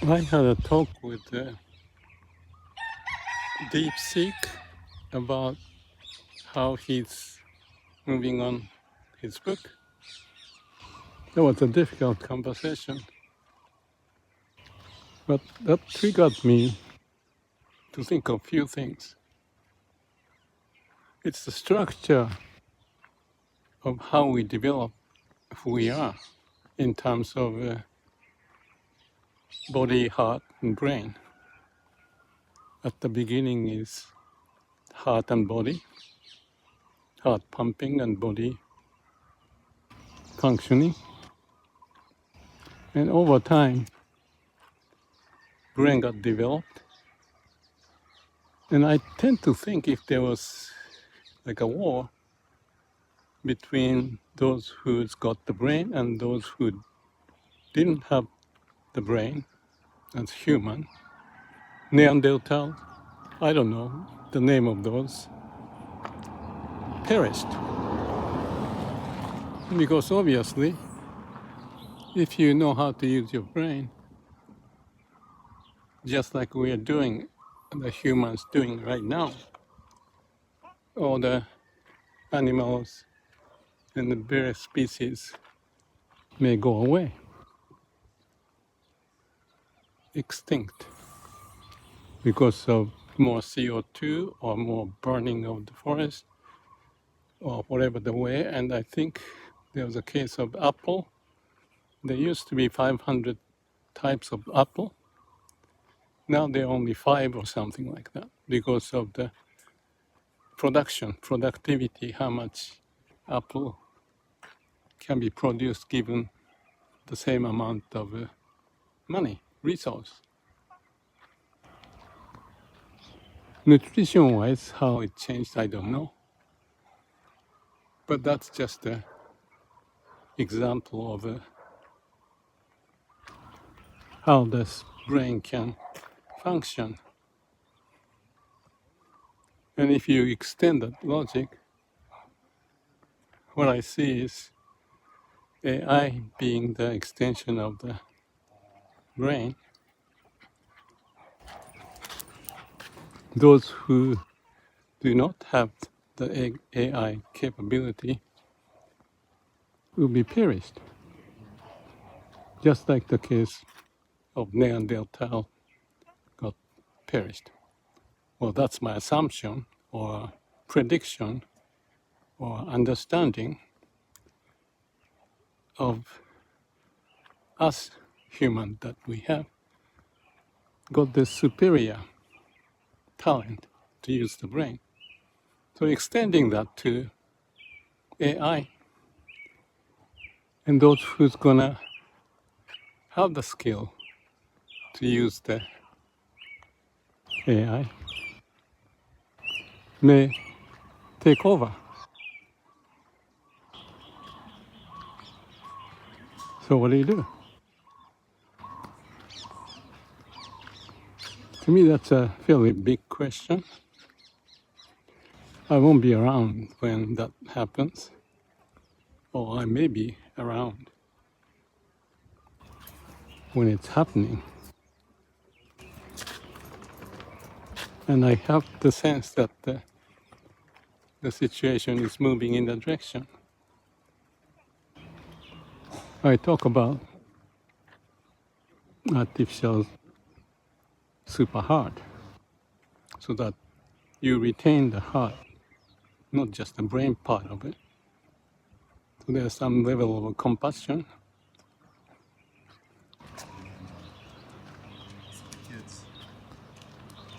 I had a talk with Deep Seek about how he's moving on his book. That was a difficult conversation, but that triggered me to think of few things. It's the structure of how we develop who we are in terms of body, heart, and brain. At the beginning is heart and body, heart pumping and body functioning. And over time, brain got developed. And I tend to think if there was like a war between those who's got the brain and those who didn't have the brain as human, Neanderthals, I don't know the name of those, perished. Because obviously, if you know how to use your brain, just like we are doing, the humans doing right now, all the animals and the various species may go away, extinct, because of more CO2 or more burning of the forest or whatever the way. And I think there was a case of apple. There used to be 500 types of apple. Now there are only 5 or something like that because of the productivity, how much apple can be produced given the same amount of money, resource. Nutrition-wise, how it changed, I don't know. But that's just an example of how this brain can function. And if you extend that logic, what I see is AI being the extension of the brain. Those who do not have the AI capability will be perished, just like the case of Neanderthal got perished. Well, that's my assumption or prediction or understanding of us human that we have got this superior talent to use the brain. So extending that to AI and those who's gonna have the skill to use the AI may take over. So what do? To me, that's a fairly big question. I won't be around when that happens, or I may be around when it's happening. And I have the sense that the situation is moving in that direction. I talk about artificial super heart so that you retain the heart, not just the brain part of it. So there's some level of compassion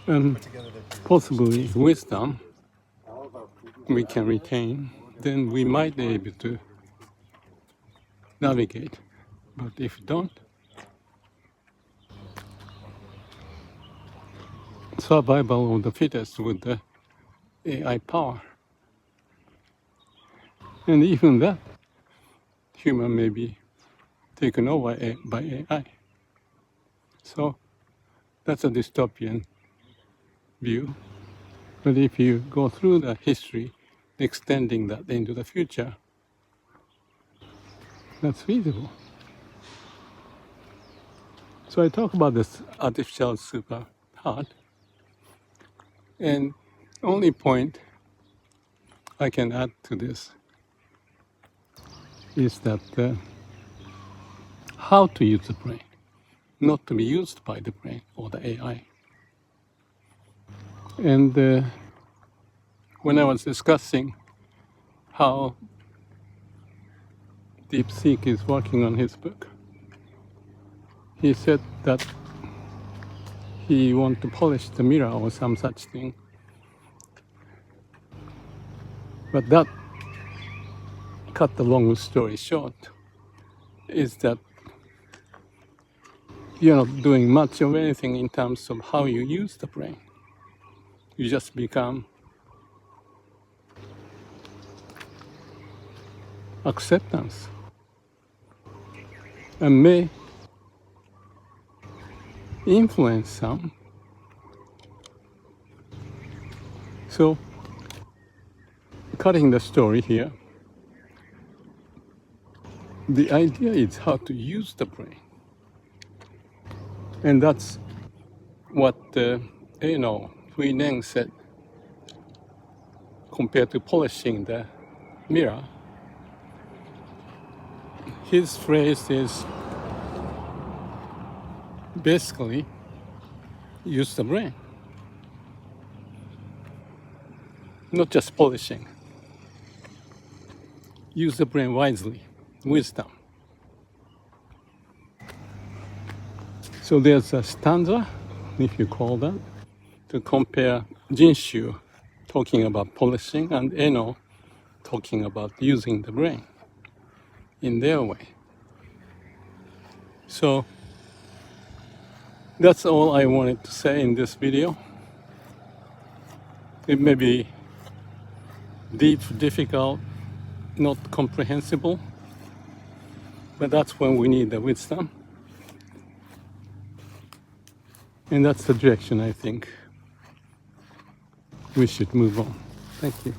and possibly wisdom we can retain, then we might be able to navigate. But if you don't, survival of the fittest with the AI power. And even that, human may be taken over by AI. So that's a dystopian view. But if you go through the history, extending that into the future, that's feasible. So I talk about this artificial super heart, and only point I can add to this is that how to use the brain, not to be used by the brain or the AI. And when I was discussing how DeepSeek is working on his book, he said that he wants to polish the mirror or some such thing. But that, cut the long story short, is that you're not doing much of anything in terms of how you use the brain. You just become acceptance and may influence some. So, cutting the story here, the idea is how to use the brain. And that's what Enoh said compared to polishing the mirror. His phrase is basically use the brain, not just polishing. Use the brain wisely, wisdom. So there's a stanza, if you call that, to compare Jinshu talking about polishing and Enoh talking about using the brain in their way. So that's all I wanted to say in this video. It may be deep, difficult, not comprehensible, but that's when we need the wisdom. And that's the direction I think we should move on. Thank you.